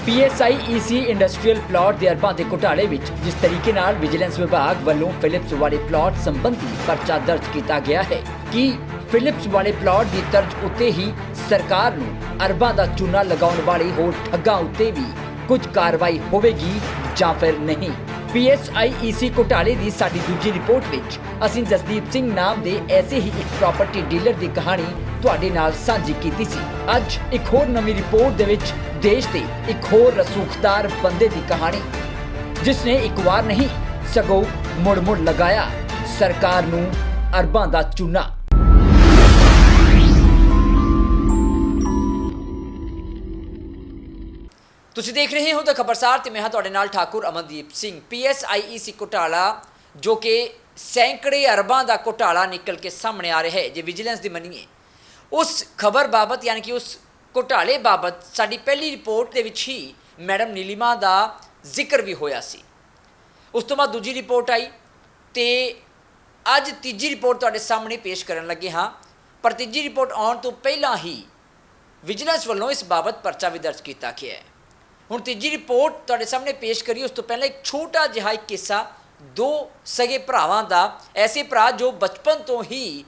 PSIEC industrial plot ਦੇ ਅਰਬਾਂ ਦੇ ਘੁਟਾਲੇ ਵਿੱਚ ਜਿਸ ਤਰੀਕੇ ਨਾਲ ਵਿਜੀਲੈਂਸ ਵਿਭਾਗ ਵੱਲੋਂ ਫਿਲਿਪਸ ਵਾਲੇ ਪਲਾਟ ਸੰਬੰਧੀ ਪਰਚਾ ਦਰਜ ਕੀਤਾ ਗਿਆ ਹੈ ਕਿ ਫਿਲਿਪਸ ਵਾਲੇ ਪਲਾਟ ਦੀ ਤਰਜ਼ ਉੱਤੇ ਹੀ ਸਰਕਾਰ ਨੂੰ ਅਰਬਾਂ ਦਾ ਚੂਨਾ ਲਗਾਉਣ ਵਾਲੇ ਹੋਰ ਠੱਗਾਂ ਉੱਤੇ ਵੀ ਕੁਝ ਕਾਰਵਾਈ ਹੋਵੇਗੀ ਜਾਂ ਫਿਰ ਨਹੀਂ। PSIEC ਘੁਟਾਲੇ ਦੀ ਸਾਡੀ ਦੂਜੀ ਰਿਪੋਰਟ ਵਿੱਚ ਅਸੀਂ ਜਸਦੀਪ ਸਿੰਘ ਨਾਮ ਦੇ ਐਸੇ ਹੀ ਇੱਕ ਪ੍ਰਾਪਰਟੀ ਡੀਲਰ ਦੀ ਕਹਾਣੀ ਤੁਹਾਡੇ ਨਾਲ ਸਾਂਝੀ ਕੀਤੀ ਸੀ। ਅੱਜ ਇੱਕ ਹੋਰ ਨਵੀਂ ਰਿਪੋਰਟ ਦੇ ਵਿੱਚ ਦੇਸ਼ ਦੇ ਇੱਕ ਹੋਰ ਰਸੂਖਦਾਰ ਬੰਦੇ ਦੀ ਕਹਾਣੀ, ਜਿਸ ਨੇ ਇੱਕ ਵਾਰ ਨਹੀਂ ਸਗੋਂ ਮੁੜ-ਮੁੜ ਲਗਾਇਆ ਸਰਕਾਰ ਨੂੰ ਅਰਬਾਂ ਦਾ ਚੂਨਾ। ਤੁਸੀਂ ਦੇਖ ਰਹੇ ਹੋ ਤਾਂ ਖਬਰਸਾਰ ਤੇ ਮੈਂ ਹਾਂ ਤੁਹਾਡੇ ਨਾਲ ਠਾਕੁਰ ਅਮਨਦੀਪ ਸਿੰਘ। PSIEC ਘੁਟਾਲਾ ਜੋ ਕਿ ਸੈਂਕੜੇ ਅਰਬਾਂ ਦਾ ਘੁਟਾਲਾ ਨਿਕਲ ਕੇ ਸਾਹਮਣੇ ਆ ਰਿਹਾ ਹੈ, ਜੇ ਵਿਜੀਲੈਂਸ ਦੀ ਮੰਨੀਏ ਉਸ ਖਬਰ ਬਾਬਤ ਯਾਨੀ ਕਿ ਉਸ ਘੁਟਾਲੇ ਬਾਬਤ ਸਾਡੀ ਪਹਿਲੀ ਰਿਪੋਰਟ ਦੇ ਵਿੱਚ ਹੀ ਮੈਡਮ ਨੀਲਿਮਾ ਦਾ ਜ਼ਿਕਰ ਵੀ ਹੋਇਆ ਸੀ। ਉਸ ਤੋਂ ਬਾਅਦ ਦੂਜੀ ਰਿਪੋਰਟ ਆਈ ਤੇ ਅੱਜ ਤੀਜੀ ਰਿਪੋਰਟ ਤੁਹਾਡੇ ਸਾਹਮਣੇ ਪੇਸ਼ ਕਰਨ ਲੱਗੇ ਹਾਂ। ਪਰ ਤੀਜੀ ਰਿਪੋਰਟ ਆਉਣ ਤੋਂ ਪਹਿਲਾਂ ਹੀ ਵਿਜੀਲੈਂਸ ਵੱਲੋਂ ਇਸ ਬਾਬਤ ਪਰਚਾ ਵੀ ਦਰਜ ਕੀਤਾ ਗਿਆ ਹੈ। ਹੁਣ ਤੀਜੀ ਰਿਪੋਰਟ ਤੁਹਾਡੇ ਸਾਹਮਣੇ ਪੇਸ਼ ਕਰੀ ਉਸ ਤੋਂ ਪਹਿਲਾਂ ਇੱਕ ਛੋਟਾ ਜਿਹਾ ਇੱਕ ਕਿੱਸਾ ਦੋ ਸਗੇ ਭਰਾਵਾਂ ਦਾ। ਐਸੇ ਭਰਾ ਜੋ ਬਚਪਨ ਤੋਂ ਹੀ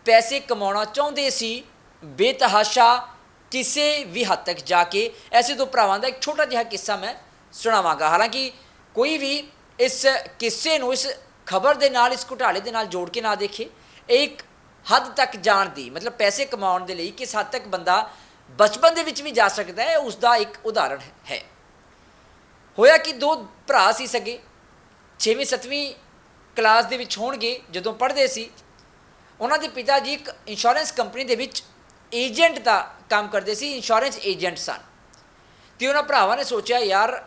ਪੈਸੇ ਕਮਾਉਣਾ ਚਾਹੁੰਦੇ ਸੀ ਬੇਤਹਾਸ਼ਾ ਕਿਸੇ ਵੀ ਹੱਦ ਤੱਕ ਜਾ ਕੇ। ਐਸੇ ਦੋ ਭਰਾਵਾਂ ਦਾ ਇੱਕ ਛੋਟਾ ਜਿਹਾ ਕਿੱਸਾ ਮੈਂ ਸੁਣਾਵਾਂਗਾ। ਹਾਲਾਂਕਿ ਕੋਈ ਵੀ ਇਸ ਕਿੱਸੇ ਨੂੰ ਇਸ ਖਬਰ ਦੇ ਨਾਲ ਇਸ ਘੁਟਾਲੇ ਦੇ ਨਾਲ ਜੋੜ ਕੇ ਨਾ ਦੇਖੇ। ਇੱਕ ਹੱਦ ਤੱਕ ਜਾਣ ਦੀ ਮਤਲਬ ਪੈਸੇ ਕਮਾਉਣ ਦੇ ਲਈ ਕਿਸ ਹੱਦ ਤੱਕ ਬੰਦਾ ਬਚਪਨ ਦੇ ਵਿੱਚ ਵੀ ਜਾ ਸਕਦਾ ਹੈ, ਉਸ ਦਾ ਇੱਕ ਉਦਾਹਰਣ ਹੈ। ਹੋਇਆ ਕਿ ਦੋ ਭਰਾ ਸੀ ਸਗੇ, 6ਵੀਂ 7ਵੀਂ ਕਲਾਸ ਦੇ ਵਿੱਚ ਹੋਣਗੇ ਜਦੋਂ ਪੜ੍ਹਦੇ ਸੀ। ਉਹਨਾਂ ਦੇ ਪਿਤਾ ਜੀ ਇੱਕ ਇੰਸ਼ੋਰੈਂਸ ਕੰਪਨੀ ਦੇ ਵਿੱਚ ਏਜੰਟ ਦਾ ਕੰਮ ਕਰਦੇ ਸੀ, ਇੰਸ਼ੋਰੈਂਸ ਏਜੰਟ ਸਨ। ਅਤੇ ਉਹਨਾਂ ਭਰਾਵਾਂ ਨੇ ਸੋਚਿਆ ਯਾਰ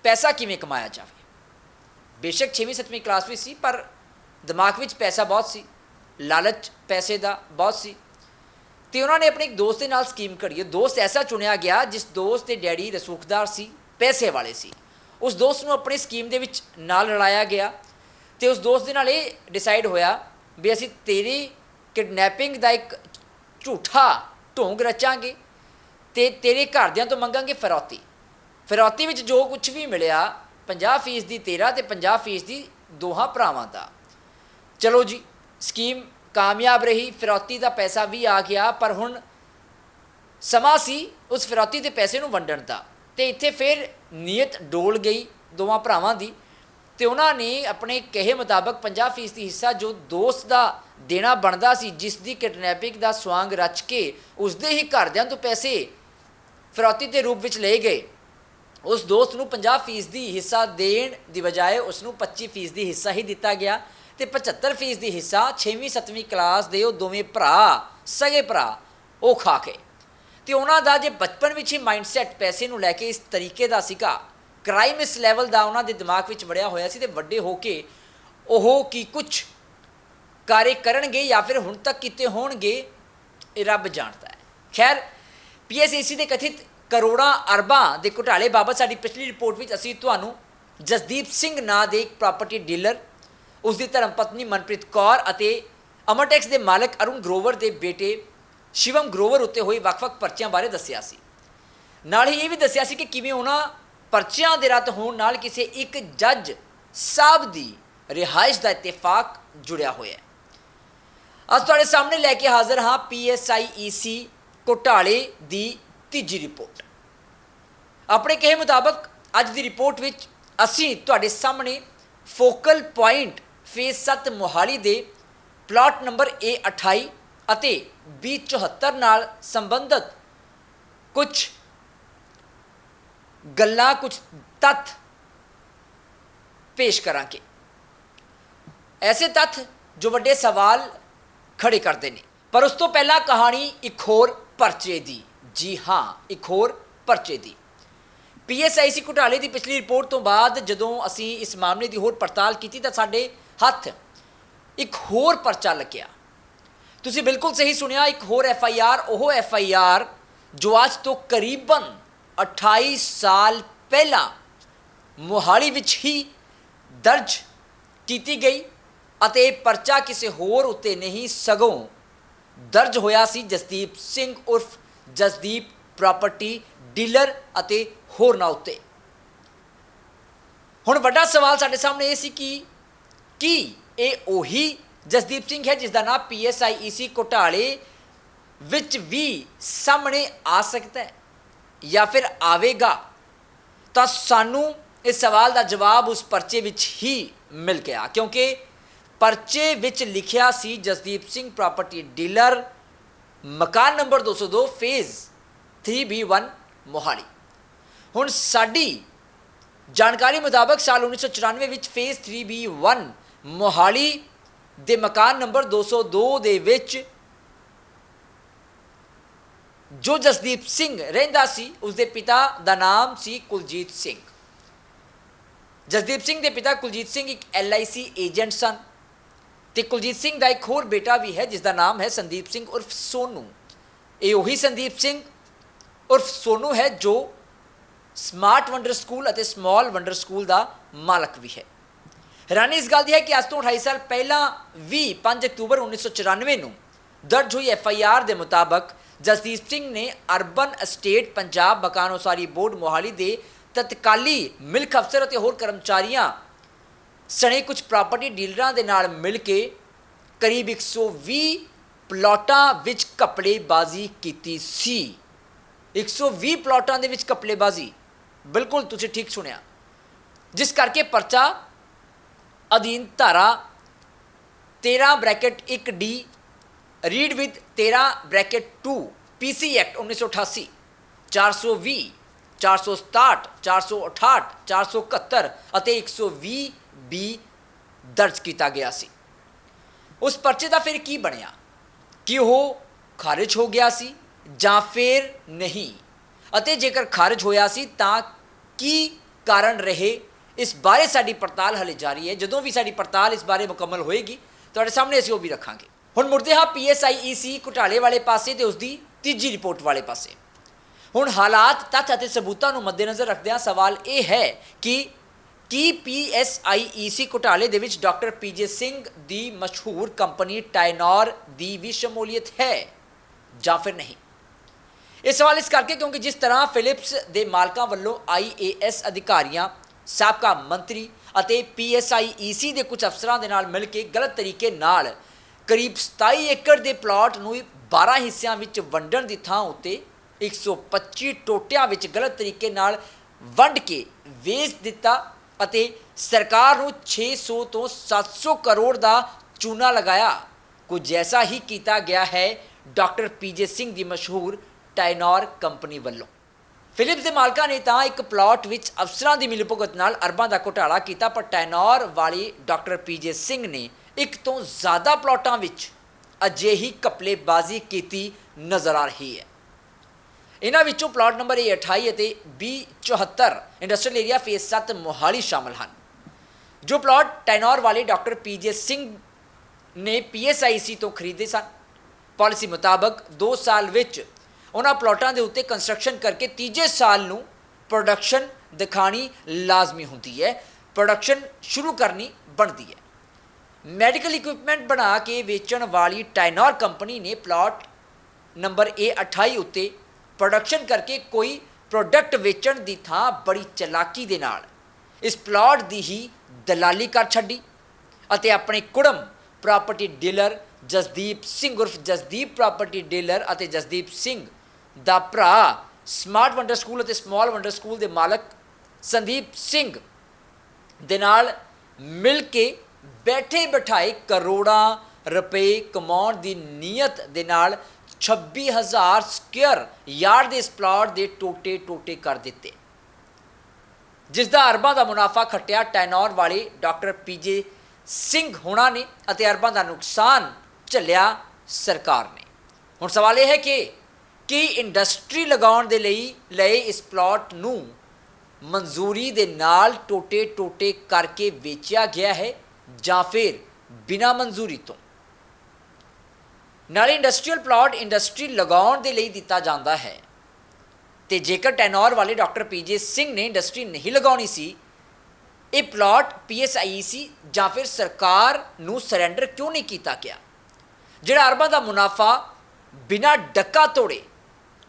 ਪੈਸਾ ਕਿਵੇਂ ਕਮਾਇਆ ਜਾਵੇ। ਬੇਸ਼ੱਕ 6ਵੀਂ 7ਵੀਂ ਕਲਾਸ ਵਿੱਚ ਸੀ ਪਰ ਦਿਮਾਗ ਵਿੱਚ ਪੈਸਾ ਬਹੁਤ ਸੀ, ਲਾਲਚ ਪੈਸੇ ਦਾ ਬਹੁਤ ਸੀ। ਅਤੇ ਉਹਨਾਂ ਨੇ ਆਪਣੇ ਇੱਕ ਦੋਸਤ ਦੇ ਨਾਲ ਸਕੀਮ ਘੜੀ। ਦੋਸਤ ਐਸਾ ਚੁਣਿਆ ਗਿਆ ਜਿਸ ਦੋਸਤ ਦੇ ਡੈਡੀ ਰਸੂਖਦਾਰ ਸੀ, ਪੈਸੇ ਵਾਲੇ ਸੀ। ਉਸ ਦੋਸਤ ਨੂੰ ਆਪਣੀ ਸਕੀਮ ਦੇ ਵਿੱਚ ਨਾਲ ਰਲਾਇਆ ਗਿਆ ਅਤੇ ਉਸ ਦੋਸਤ ਦੇ ਨਾਲ ਇਹ ਡਿਸਾਈਡ ਹੋਇਆ ਵੀ ਅਸੀਂ ਤੇਰੀ ਕਿਡਨੈਪਿੰਗ ਦਾ ਇੱਕ ਝੂਠਾ ਢੋਂਗ ਰਚਾਂਗੇ ਅਤੇ ਤੇਰੇ ਘਰਦਿਆਂ ਤੋਂ ਮੰਗਾਂਗੇ ਫਿਰੌਤੀ। ਫਿਰੌਤੀ ਵਿੱਚ ਜੋ ਕੁਛ ਵੀ ਮਿਲਿਆ 50% ਤੇਰਾ ਅਤੇ 50% ਦੋਹਾਂ ਭਰਾਵਾਂ ਦਾ। ਚਲੋ ਜੀ, ਸਕੀਮ ਕਾਮਯਾਬ ਰਹੀ, ਫਿਰੌਤੀ ਦਾ ਪੈਸਾ ਵੀ ਆ ਗਿਆ। ਪਰ ਹੁਣ ਸਮਾਂ ਸੀ ਉਸ ਫਿਰੌਤੀ ਦੇ ਪੈਸੇ ਨੂੰ ਵੰਡਣ ਦਾ। ਅਤੇ ਇੱਥੇ ਫਿਰ ਨੀਅਤ ਡੋਲ ਗਈ ਦੋਵਾਂ ਭਰਾਵਾਂ ਦੀ ਅਤੇ ਉਹਨਾਂ ਨੇ ਆਪਣੇ ਕਹੇ ਮੁਤਾਬਕ 50% ਹਿੱਸਾ ਜੋ ਦੋਸਤ ਦਾ ਦੇਣਾ ਬਣਦਾ ਸੀ, ਜਿਸ ਦੀ ਕਿਡਨੈਪਿੰਗ ਦਾ ਸਵਾਂਗ ਰਚ ਕੇ ਉਸਦੇ ਹੀ ਘਰਦਿਆਂ ਤੋਂ ਪੈਸੇ ਫਿਰੌਤੀ ਦੇ ਰੂਪ ਵਿੱਚ ਲਏ ਗਏ। ਉਸ ਦੋਸਤ ਨੂੰ 50% ਹਿੱਸਾ ਦੇਣ ਦੀ ਬਜਾਏ ਉਸ ਨੂੰ 25% ਹਿੱਸਾ ਹੀ ਦਿੱਤਾ ਗਿਆ ਅਤੇ 75% ਹਿੱਸਾ 6ਵੀਂ 7ਵੀਂ ਕਲਾਸ ਦੇ ਉਹ ਦੋਵੇਂ ਭਰਾ ਸਗੇ ਭਰਾ ਉਹ ਖਾ ਕੇ। ਅਤੇ ਉਹਨਾਂ ਦਾ ਜੇ ਬਚਪਨ ਵਿੱਚ ਹੀ ਮਾਈਂਡਸੈਟ ਪੈਸੇ ਨੂੰ ਲੈ ਕੇ ਇਸ ਤਰੀਕੇ ਦਾ ਸੀਗਾ, ਕ੍ਰਾਈਮ ਇਸ ਲੈਵਲ ਦਾ ਉਹਨਾਂ ਦੇ ਦਿਮਾਗ ਵਿੱਚ ਵੜਿਆ ਹੋਇਆ ਸੀ। ਅਤੇ ਵੱਡੇ ਹੋ ਕੇ ਉਹ ਕੀ ਕੁਛ ਕਾਰੇ ਕਰਨਗੇ ਜਾਂ ਫਿਰ ਹੁਣ ਤੱਕ ਕੀਤੇ ਹੋਣਗੇ ਇਹ ਰੱਬ ਜਾਣਦਾ ਹੈ। ਖੈਰ, PSIEC ਦੇ ਕਥਿਤ ਕਰੋੜਾਂ ਅਰਬਾਂ ਦੇ ਘੁਟਾਲੇ ਬਾਬਤ ਸਾਡੀ ਪਿਛਲੀ ਰਿਪੋਰਟ ਵਿੱਚ ਅਸੀਂ ਤੁਹਾਨੂੰ ਜਸਦੀਪ ਸਿੰਘ ਨਾਂ ਦੇ ਇੱਕ ਪ੍ਰਾਪਰਟੀ ਡੀਲਰ, ਉਸ ਦੀ ਧਰਮ ਪਤਨੀ ਮਨਪ੍ਰੀਤ ਕੌਰ ਅਤੇ ਅਮਰਟੈਕਸ ਦੇ ਮਾਲਕ ਅਰੁਣ ਗਰੋਵਰ ਦੇ ਬੇਟੇ ਸ਼ਿਵਮ ਗਰੋਵਰ ਉੱਤੇ ਹੋਏ ਵੱਖ-ਵੱਖ ਪਰਚਿਆਂ ਬਾਰੇ ਦੱਸਿਆ ਸੀ। ਨਾਲ ਹੀ ਇਹ ਵੀ ਦੱਸਿਆ ਸੀ ਕਿ ਕਿਵੇਂ ਉਹਨਾਂ ਪਰਚਿਆਂ ਦੇ ਰੱਦ ਹੋਣ ਨਾਲ ਕਿਸੇ ਇੱਕ ਜੱਜ ਸਾਹਿਬ ਦੀ ਰਿਹਾਇਸ਼ ਦਾ ਇਤਫਾਕ ਜੁੜਿਆ ਹੋਇਆ ਹੈ। ਅੱਜ ਤੁਹਾਡੇ ਸਾਹਮਣੇ ਲੈ ਕੇ ਹਾਜ਼ਰ ਹਾਂ PSIEC ਘੁਟਾਲੇ ਦੀ ਤੀਜੀ ਰਿਪੋਰਟ। ਆਪਣੇ ਕਹੇ ਮੁਤਾਬਕ ਅੱਜ ਦੀ ਰਿਪੋਰਟ ਵਿੱਚ ਅਸੀਂ ਤੁਹਾਡੇ ਸਾਹਮਣੇ ਫੋਕਲ ਪੁਆਇੰਟ ਫੇਜ਼ 7 ਮੋਹਾਲੀ ਦੇ ਪਲਾਟ ਨੰਬਰ A28 ਅਤੇ B74 ਨਾਲ ਸੰਬੰਧਿਤ ਕੁਝ ਗੱਲਾਂ, ਕੁਝ ਤੱਥ ਪੇਸ਼ ਕਰਾਂਗੇ। ਐਸੇ ਤੱਥ ਜੋ ਵੱਡੇ ਸਵਾਲ ਖੜੇ ਕਰਦੇ ਨੇ। ਪਰ ਉਸ ਤੋਂ ਪਹਿਲਾਂ ਕਹਾਣੀ ਇੱਕ ਹੋਰ ਪਰਚੇ ਦੀ। ਜੀ ਹਾਂ, ਇੱਕ ਹੋਰ ਪਰਚੇ ਦੀ। PSIEC ਘੁਟਾਲੇ ਦੀ ਪਿਛਲੀ ਰਿਪੋਰਟ ਤੋਂ ਬਾਅਦ ਜਦੋਂ ਅਸੀਂ ਇਸ ਮਾਮਲੇ ਦੀ ਹੋਰ ਪੜਤਾਲ ਕੀਤੀ ਤਾਂ ਸਾਡੇ ਹੱਥ ਇੱਕ ਹੋਰ ਪਰਚਾ ਲੱਗਿਆ। ਤੁਸੀਂ ਬਿਲਕੁਲ ਸਹੀ ਸੁਣਿਆ, ਇੱਕ ਹੋਰ FIR, ਉਹ FIR ਜੋ ਅੱਜ ਤੋਂ ਕਰੀਬਨ 28 ਸਾਲ ਪਹਿਲਾਂ ਮੋਹਾਲੀ ਵਿੱਚ ਹੀ ਦਰਜ ਕੀਤੀ ਗਈ ਅਤੇ ਪਰਚਾ ਕਿਸੇ ਹੋਰ ਉੱਤੇ ਨਹੀਂ ਸਗੋਂ ਦਰਜ ਹੋਇਆ ਸੀ ਜਸਦੀਪ ਸਿੰਘ ਉਰਫ ਜਸਦੀਪ प्रॉपर्टी ਡੀਲਰ ਅਤੇ ਹੋਰਨਾਂ ਉੱਤੇ। ਹੁਣ ਵੱਡਾ ਸਵਾਲ ਸਾਡੇ ਸਾਹਮਣੇ ਇਹ ਸੀ ਕਿ ਕੀ ਇਹ ਉਹੀ ਜਸਦੀਪ ਸਿੰਘ ਹੈ ਜਿਸ ਦਾ ਨਾਮ PSIEC ਘੁਟਾਲੇ ਵਿੱਚ ਵੀ ਸਾਹਮਣੇ ਆ ਸਕਦਾ ਹੈ ਜਾਂ ਫਿਰ ਆਵੇਗਾ? ਤਾਂ ਸਾਨੂੰ ਇਸ ਸਵਾਲ ਦਾ ਜਵਾਬ ਉਸ ਪਰਚੇ ਵਿੱਚ ਹੀ ਮਿਲ ਗਿਆ, ਕਿਉਂਕਿ ਪਰਚੇ ਵਿੱਚ ਲਿਖਿਆ ਸੀ ਜਸਦੀਪ ਸਿੰਘ ਪ੍ਰਾਪਰਟੀ ਡੀਲਰ, ਮਕਾਨ ਨੰਬਰ 202 ਫੇਜ਼ 3B1 ਮੋਹਾਲੀ। ਹੁਣ ਸਾਡੀ ਜਾਣਕਾਰੀ ਮੁਤਾਬਕ ਸਾਲ 1994 ਵਿੱਚ ਫੇਜ਼ 3B1 ਮੋਹਾਲੀ ਦੇ ਮਕਾਨ ਨੰਬਰ 202 ਦੇ ਵਿੱਚ ਜੋ ਜਸਦੀਪ ਸਿੰਘ ਰਹਿੰਦਾ ਸੀ ਉਸਦੇ ਪਿਤਾ ਦਾ ਨਾਮ ਸੀ ਕੁਲਜੀਤ ਸਿੰਘ। ਜਸਦੀਪ ਸਿੰਘ ਦੇ ਪਿਤਾ ਕੁਲਜੀਤ ਸਿੰਘ ਇੱਕ LIC ਏਜੰਟ ਸਨ ਤੇ ਕੁਲਜੀਤ ਸਿੰਘ ਦਾ ਇੱਕ ਹੋਰ ਬੇਟਾ ਵੀ ਹੈ ਜਿਸ ਦਾ ਨਾਮ ਹੈ ਸੰਦੀਪ ਸਿੰਘ ਉਰਫ ਸੋਨੂ। ਇਹ ਉਹੀ ਸੰਦੀਪ ਸਿੰਘ ਉਰਫ ਸੋਨੂ ਹੈ ਜੋ ਸਮਾਰਟ ਵੰਡਰ ਸਕੂਲ ਅਤੇ ਸਮਾਲ ਵੰਡਰ ਸਕੂਲ ਦਾ ਮਾਲਕ ਵੀ ਹੈ। ਹੈਰਾਨੀ ਇਸ ਗੱਲ ਦੀ ਹੈ ਕਿ ਅੱਜ ਤੋਂ 28 ਸਾਲ ਪਹਿਲਾਂ ਵੀ 5 ਅਕਤੂਬਰ 1994 ਨੂੰ ਦਰਜ ਹੋਈ FIR ਦੇ ਮੁਤਾਬਕ ਜਸਦੀਪ ਸਿੰਘ ਨੇ ਅਰਬਨ ਅਸਟੇਟ ਪੰਜਾਬ ਮਕਾਨ ਉਸਾਰੀ ਬੋਰਡ ਮੋਹਾਲੀ ਦੇ ਤਤਕਾਲੀ ਮਿਲਕ ਅਫਸਰ ਅਤੇ ਹੋਰ ਕਰਮਚਾਰੀਆਂ ਸਣੇ ਕੁਝ ਪ੍ਰਾਪਰਟੀ ਡੀਲਰਾਂ ਦੇ ਨਾਲ ਮਿਲ ਕੇ ਕਰੀਬ 120 ਪਲਾਟਾਂ ਵਿੱਚ ਘਪਲੇਬਾਜ਼ੀ ਕੀਤੀ ਸੀ। 120 ਪਲਾਟਾਂ ਦੇ ਵਿੱਚ ਘਪਲੇਬਾਜ਼ੀ, ਬਿਲਕੁਲ ਤੁਸੀਂ ਠੀਕ ਸੁਣਿਆ, ਜਿਸ ਕਰਕੇ ਪਰਚਾ ਅਧੀਨ ਧਾਰਾ 13(1D read with 13(2 PC act 1988, 420, 467, 468, 471 ਅਤੇ 120B ਦਰਜ ਕੀਤਾ ਗਿਆ ਸੀ। ਉਸ ਪਰਚੇ ਦਾ ਫਿਰ ਕੀ ਬਣਿਆ? ਕਿ ਉਹ ਖਾਰਿਜ ਹੋ ਗਿਆ ਸੀ ਜਾਂ ਫਿਰ ਨਹੀਂ? ਅਤੇ ਜੇਕਰ ਖਾਰਿਜ ਹੋਇਆ ਸੀ ਤਾਂ ਕੀ ਕਾਰਨ ਰਹੇ? ਇਸ ਬਾਰੇ ਸਾਡੀ ਪੜਤਾਲ ਹਲੇ ਜਾਰੀ ਹੈ। ਜਦੋਂ ਵੀ ਸਾਡੀ ਪੜਤਾਲ ਇਸ ਬਾਰੇ ਮੁਕੰਮਲ ਹੋਏਗੀ ਤੁਹਾਡੇ ਸਾਹਮਣੇ ਅਸੀਂ ਉਹ ਵੀ ਰੱਖਾਂਗੇ। ਹੁਣ ਮੁੜਦੇ ਹਾਂ PSIEC ਘੁਟਾਲੇ ਵਾਲੇ ਪਾਸੇ ਤੇ ਉਸਦੀ ਤੀਜੀ ਰਿਪੋਰਟ ਵਾਲੇ ਪਾਸੇ। ਹੁਣ ਹਾਲਾਤ, ਤੱਥ ਅਤੇ ਸਬੂਤਾਂ ਨੂੰ ਮੱਦੇਨਜ਼ਰ ਰੱਖਦਿਆਂ ਸਵਾਲ ਇਹ ਹੈ ਕਿ ਕੀ PSIEC ਘੁਟਾਲੇ ਦੇ ਵਿੱਚ ਡਾਕਟਰ PJ ਸਿੰਘ ਦੀ ਮਸ਼ਹੂਰ ਕੰਪਨੀ ਟਾਈਨੌਰ ਦੀ ਵੀ ਸ਼ਮੂਲੀਅਤ ਹੈ ਜਾਂ ਫਿਰ ਨਹੀਂ? ਇਹ ਸਵਾਲ ਇਸ ਕਰਕੇ ਕਿਉਂਕਿ ਜਿਸ ਤਰ੍ਹਾਂ ਫਿਲਿਪਸ ਦੇ ਮਾਲਕਾਂ ਵੱਲੋਂ IAS ਅਧਿਕਾਰੀਆਂ, ਸਾਬਕਾ ਮੰਤਰੀ ਅਤੇ PSIEC ਦੇ ਕੁਝ ਅਫਸਰਾਂ ਦੇ ਨਾਲ ਮਿਲ ਕੇ ਗਲਤ ਤਰੀਕੇ ਨਾਲ ਕਰੀਬ 27 ਏਕੜ ਦੇ ਪਲਾਟ ਨੂੰ 12 ਹਿੱਸਿਆਂ ਵਿੱਚ ਵੰਡਣ ਦੀ ਥਾਂ ਉੱਤੇ 125 ਟੋਟਿਆਂ ਵਿੱਚ ਗਲਤ ਤਰੀਕੇ ਨਾਲ ਵੰਡ ਕੇ ਵੇਚ ਦਿੱਤਾ ਅਤੇ ਸਰਕਾਰ ਨੂੰ 600 ਤੋਂ 700 ਕਰੋੜ ਦਾ ਚੂਨਾ ਲਗਾਇਆ। ਕੁਝ ਜੈਸਾ ਹੀ ਕੀਤਾ ਗਿਆ ਹੈ ਡਾਕਟਰ PJ ਸਿੰਘ ਦੀ ਮਸ਼ਹੂਰ ਟਾਈਨੌਰ ਕੰਪਨੀ ਵੱਲੋਂ। ਫਿਲਿਪਸ ਦੇ ਮਾਲਕਾਂ ਨੇ ਤਾਂ ਇੱਕ ਪਲਾਟ ਵਿੱਚ ਅਫਸਰਾਂ ਦੀ ਮਿਲੀਭੁਗਤ ਨਾਲ ਅਰਬਾਂ ਦਾ ਘੁਟਾਲਾ ਕੀਤਾ, ਪਰ ਟਾਈਨੌਰ ਵਾਲੀ ਡਾਕਟਰ PJ ਸਿੰਘ ਨੇ ਇੱਕ ਤੋਂ ਜ਼ਿਆਦਾ ਪਲਾਟਾਂ ਵਿੱਚ ਅਜਿਹੀ ਘਪਲੇਬਾਜ਼ੀ ਕੀਤੀ ਨਜ਼ਰ ਆ ਰਹੀ ਹੈ। ਇਹਨਾਂ ਵਿੱਚੋਂ ਪਲਾਟ ਨੰਬਰ A28 ਅਤੇ B74 industrial area phase 7 Mohali ਸ਼ਾਮਲ ਹਨ। ਜੋ ਪਲਾਟ ਟਾਈਨੌਰ ਵਾਲੇ ਡਾਕਟਰ PJ ਸਿੰਘ ਨੇ PSIEC ਤੋਂ ਖਰੀਦੇ ਸਨ। ਪਾਲਿਸੀ ਮੁਤਾਬਕ 2 ਸਾਲ ਵਿੱਚ ਉਹਨਾਂ ਪਲਾਟਾਂ ਦੇ ਉੱਤੇ ਕੰਸਟਰਕਸ਼ਨ ਕਰਕੇ ਤੀਜੇ ਸਾਲ ਨੂੰ ਪ੍ਰੋਡਕਸ਼ਨ ਦਿਖਾਣੀ ਲਾਜ਼ਮੀ ਹੁੰਦੀ ਹੈ, ਪ੍ਰੋਡਕਸ਼ਨ ਸ਼ੁਰੂ ਕਰਨੀ ਬਣਦੀ ਹੈ। ਮੈਡੀਕਲ ਇਕਵਿਪਮੈਂਟ ਬਣਾ ਕੇ ਵੇਚਣ ਵਾਲੀ ਟਾਈਨੌਰ ਕੰਪਨੀ ਨੇ ਪਲਾਟ ਨੰਬਰ A28 ਉੱਤੇ ਪ੍ਰੋਡਕਸ਼ਨ ਕਰਕੇ ਕੋਈ ਪ੍ਰੋਡਕਟ ਵੇਚਣ ਦੀ ਥਾਂ ਬੜੀ ਚਲਾਕੀ ਦੇ ਨਾਲ ਇਸ ਪਲਾਟ ਦੀ ਹੀ ਦਲਾਲੀ ਕਰ ਛੱਡੀ ਅਤੇ ਆਪਣੇ ਕੁੜਮ ਪ੍ਰਾਪਰਟੀ ਡੀਲਰ ਜਸਦੀਪ ਸਿੰਘ ਉਰਫ ਜਸਦੀਪ ਪ੍ਰਾਪਰਟੀ ਡੀਲਰ ਅਤੇ ਜਸਦੀਪ ਸਿੰਘ ਦਾ ਭਰਾ ਸਮਾਰਟ ਵੰਡਰ ਸਕੂਲ ਅਤੇ ਸਮਾਲ ਵੰਡਰ ਸਕੂਲ ਦੇ ਮਾਲਕ ਸੰਦੀਪ ਸਿੰਘ ਦੇ ਨਾਲ ਮਿਲ ਕੇ ਬੈਠੇ ਬਿਠਾਏ ਕਰੋੜਾਂ ਰੁਪਏ ਕਮਾਉਣ ਦੀ ਨੀਅਤ ਦੇ ਨਾਲ 26,000 ਸਕੁਅਰ ਯਾਰਡ ਦੇ ਇਸ ਪਲਾਟ ਦੇ ਟੋਟੇ ਕਰ ਦਿੱਤੇ, ਜਿਸ ਦਾ ਅਰਬਾਂ ਦਾ ਮੁਨਾਫਾ ਖੱਟਿਆ ਟਾਈਨੌਰ ਵਾਲੇ ਡਾਕਟਰ PJ ਸਿੰਘ ਹੋਣਾ ਨੇ ਅਤੇ ਅਰਬਾਂ ਦਾ ਨੁਕਸਾਨ ਝੱਲਿਆ ਸਰਕਾਰ ਨੇ। ਹੁਣ ਸਵਾਲ ਇਹ ਹੈ ਕਿ ਕੀ ਇੰਡਸਟਰੀ ਲਗਾਉਣ ਦੇ ਲਈ ਲਏ ਇਸ ਪਲਾਟ ਨੂੰ ਮਨਜ਼ੂਰੀ ਦੇ ਨਾਲ ਟੋਟੇ ਕਰਕੇ ਵੇਚਿਆ ਗਿਆ ਹੈ ਜਾਂ ਫਿਰ ਬਿਨਾਂ ਮਨਜ਼ੂਰੀ ਤੋਂ? ਨਾਲੇ ਇੰਡਸਟਰੀਅਲ ਪਲਾਟ ਇੰਡਸਟਰੀ ਲਗਾਉਣ ਦੇ ਲਈ ਦਿੱਤਾ ਜਾਂਦਾ ਹੈ ਤੇ ਜੇਕਰ ਟੈਨੌਰ ਵਾਲੇ ਡਾਕਟਰ PJ ਸਿੰਘ ਨੇ ਇੰਡਸਟਰੀ ਨਹੀਂ ਲਗਾਉਣੀ ਸੀ, ਇਹ ਪਲਾਟ PSIEC ਜਾਂ ਫਿਰ ਸਰਕਾਰ ਨੂੰ ਸਰੈਂਡਰ ਕਿਉਂ ਨਹੀਂ ਕੀਤਾ ਗਿਆ? ਜਿਹੜਾ ਅਰਬਾਂ ਦਾ ਮੁਨਾਫਾ ਬਿਨਾਂ ਡੱਕਾ ਤੋੜੇ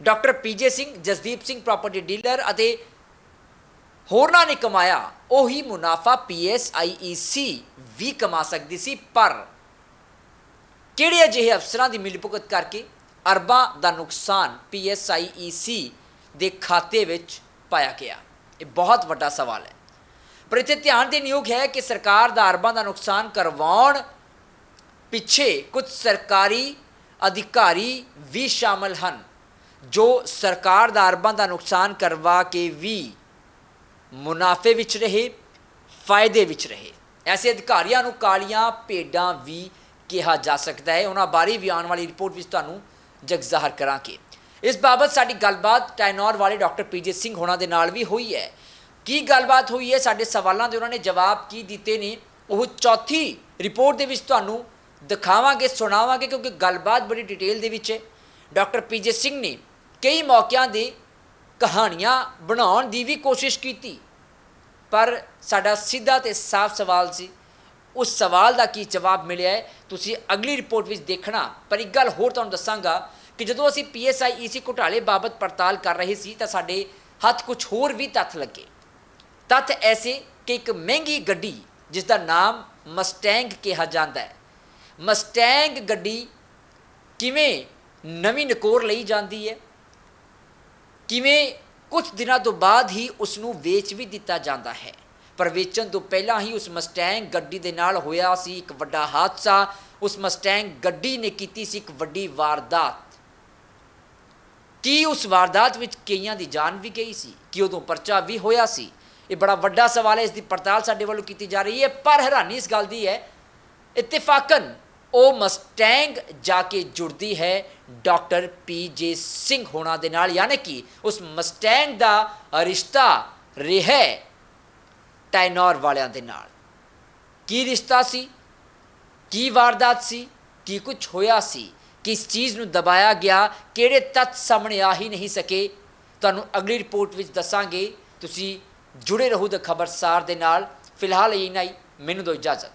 ਡਾਕਟਰ ਪੀਜੇ ਸਿੰਘ, ਜਸਦੀਪ ਸਿੰਘ ਪ੍ਰਾਪਰਟੀ ਡੀਲਰ ਅਤੇ ਹੋਰਨਾਂ ਨੇ ਕਮਾਇਆ ਉਹੀ ਮੁਨਾਫਾ PSIEC ਵੀ ਕਮਾ ਸਕਦੀ ਸੀ। ਪਰ ਕਿਹੜੇ ਅਜਿਹੇ ਅਫਸਰਾਂ ਦੀ ਮਿਲੀਭੁਗਤ ਕਰਕੇ ਅਰਬਾਂ ਦਾ ਨੁਕਸਾਨ PSIEC ਦੇ ਖਾਤੇ ਵਿੱਚ ਪਾਇਆ ਗਿਆ? ਇਹ ਬਹੁਤ ਵੱਡਾ ਸਵਾਲ ਹੈ। ਪਰ ਇੱਥੇ ਧਿਆਨ ਦੇਣ ਯੋਗ ਹੈ ਕਿ ਸਰਕਾਰ ਦਾ ਅਰਬਾਂ ਦਾ ਨੁਕਸਾਨ ਕਰਵਾਉਣ ਪਿੱਛੇ ਕੁਝ ਸਰਕਾਰੀ ਅਧਿਕਾਰੀ ਵੀ ਸ਼ਾਮਲ ਹਨ, ਜੋ ਸਰਕਾਰ ਦਾ ਅਰਬਾਂ ਦਾ ਨੁਕਸਾਨ ਕਰਵਾ ਕੇ ਵੀ ਮੁਨਾਫੇ ਵਿੱਚ ਰਹੇ, ਫਾਇਦੇ ਵਿੱਚ ਰਹੇ। ਐਸੇ ਅਧਿਕਾਰੀਆਂ ਨੂੰ ਕਾਲੀਆਂ ਭੇਡਾਂ ਵੀ ਕਿਹਾ ਜਾ ਸਕਦਾ ਹੈ। ਉਹਨਾਂ ਬਾਰੇ ਵੀ ਆਉਣ ਵਾਲੀ ਰਿਪੋਰਟ ਵਿੱਚ ਤੁਹਾਨੂੰ ਜਗਜ਼ਾਹਰ ਕਰਾਂਗੇ। ਇਸ ਬਾਬਤ ਸਾਡੀ ਗੱਲਬਾਤ ਟੈਨੋਰ ਵਾਲੇ ਡਾਕਟਰ ਪੀਜੇ ਸਿੰਘ ਹੋਣਾ ਦੇ ਨਾਲ ਵੀ ਹੋਈ ਹੈ। ਕੀ ਗੱਲਬਾਤ ਹੋਈ ਹੈ, ਸਾਡੇ ਸਵਾਲਾਂ ਦੇ ਉਹਨਾਂ ਨੇ ਜਵਾਬ ਕੀ ਦਿੱਤੇ ਨੇ, ਉਹ ਚੌਥੀ ਰਿਪੋਰਟ ਦੇ ਵਿੱਚ ਤੁਹਾਨੂੰ ਦਿਖਾਵਾਂਗੇ, ਸੁਣਾਵਾਂਗੇ, ਕਿਉਂਕਿ ਗੱਲਬਾਤ ਬੜੀ ਡਿਟੇਲ ਦੇ ਵਿੱਚ ਹੈ। ਡਾਕਟਰ ਪੀਜੇ ਸਿੰਘ ਨੇ ਕਈ ਮੌਕਿਆਂ ਦੇ ਕਹਾਣੀਆਂ ਬਣਾਉਣ ਦੀ ਵੀ ਕੋਸ਼ਿਸ਼ ਕੀਤੀ, ਪਰ ਸਾਡਾ ਸਿੱਧਾ ਤੇ ਸਾਫ਼ ਸਵਾਲ ਸੀ, ਉਸ ਸਵਾਲ ਦਾ ਕੀ ਜਵਾਬ ਮਿਲਿਆ ਹੈ ਤੁਸੀਂ ਅਗਲੀ ਰਿਪੋਰਟ ਵਿੱਚ ਦੇਖਣਾ। ਪਰ ਇੱਕ ਗੱਲ ਹੋਰ ਤੁਹਾਨੂੰ ਦੱਸਾਂਗਾ ਕਿ ਜਦੋਂ ਅਸੀਂ PSIEC ਘੁਟਾਲੇ ਬਾਬਤ ਪੜਤਾਲ ਕਰ ਰਹੇ ਸੀ ਤਾਂ ਸਾਡੇ ਹੱਥ ਕੁਝ ਹੋਰ ਵੀ ਤੱਥ ਲੱਗੇ। ਤੱਥ ਐਸੇ ਕਿ ਇੱਕ ਮਹਿੰਗੀ ਗੱਡੀ ਜਿਸ ਦਾ ਨਾਮ ਮਸਟੈਂਗ ਕਿਹਾ ਜਾਂਦਾ ਹੈ, ਮਸਟੈਂਗ ਗੱਡੀ ਕਿਵੇਂ ਨਵੀਂ ਨਕੋਰ ਲਈ ਜਾਂਦੀ ਹੈ, ਕਿਵੇਂ ਕੁਝ ਦਿਨਾਂ ਤੋਂ ਬਾਅਦ ਹੀ ਉਸ ਨੂੰ ਵੇਚ ਵੀ ਦਿੱਤਾ ਜਾਂਦਾ ਹੈ। ਪਰ ਵੇਚਣ ਤੋਂ ਪਹਿਲਾਂ ਹੀ ਉਸ ਮਸਟੈਂਗ ਗੱਡੀ ਦੇ ਨਾਲ ਹੋਇਆ ਸੀ ਇੱਕ ਵੱਡਾ ਹਾਦਸਾ। ਉਸ ਮਸਟੈਂਗ ਗੱਡੀ ਨੇ ਕੀਤੀ ਸੀ ਇੱਕ ਵੱਡੀ ਵਾਰਦਾਤ। ਕੀ ਉਸ ਵਾਰਦਾਤ ਵਿੱਚ ਕਈਆਂ ਦੀ ਜਾਨ ਵੀ ਗਈ ਸੀ? ਕਿ ਉਦੋਂ ਪਰਚਾ ਵੀ ਹੋਇਆ ਸੀ? ਇਹ ਬੜਾ ਵੱਡਾ ਸਵਾਲ ਹੈ। ਇਸ ਦੀ ਪੜਤਾਲ ਸਾਡੇ ਵੱਲੋਂ ਕੀਤੀ ਜਾ ਰਹੀ ਹੈ। ਪਰ ਹੈਰਾਨੀ ਇਸ ਗੱਲ ਦੀ ਹੈ, ਇਤਫਾਕਨ ਉਹ ਮਸਟੈਂਗ ਜਾ ਕੇ ਜੁੜਦੀ ਹੈ ਡਾਕਟਰ ਪੀਜੇ ਸਿੰਘ ਹੋਣਾ ਦੇ ਨਾਲ, ਯਾਨੀ ਕਿ ਉਸ ਮਸਟੈਂਗ ਦਾ ਰਿਸ਼ਤਾ ਰਿਹਾ ਟੈਨੋਰ ਵਾਲਿਆਂ ਦੇ ਨਾਲ। ਕੀ ਰਿਸ਼ਤਾ ਸੀ? ਕੀ ਵਾਰਦਾਤ ਸੀ? ਕੀ ਕੁਝ ਹੋਇਆ ਸੀ? ਕਿਸ ਚੀਜ਼ ਨੂੰ ਦਬਾਇਆ ਗਿਆ? ਕਿਹੜੇ ਤੱਥ ਸਾਹਮਣੇ ਆ ਹੀ ਨਹੀਂ ਸਕੇ? ਤੁਹਾਨੂੰ ਅਗਲੀ ਰਿਪੋਰਟ ਵਿੱਚ ਦੱਸਾਂਗੇ। ਤੁਸੀਂ ਜੁੜੇ ਰਹੋ ਦ ਖਬਰਸਾਰ ਦੇ ਨਾਲ। ਫਿਲਹਾਲ ਇੰਨਾ ਹੀ, ਮੈਨੂੰ ਦਿਓ ਇਜਾਜ਼ਤ।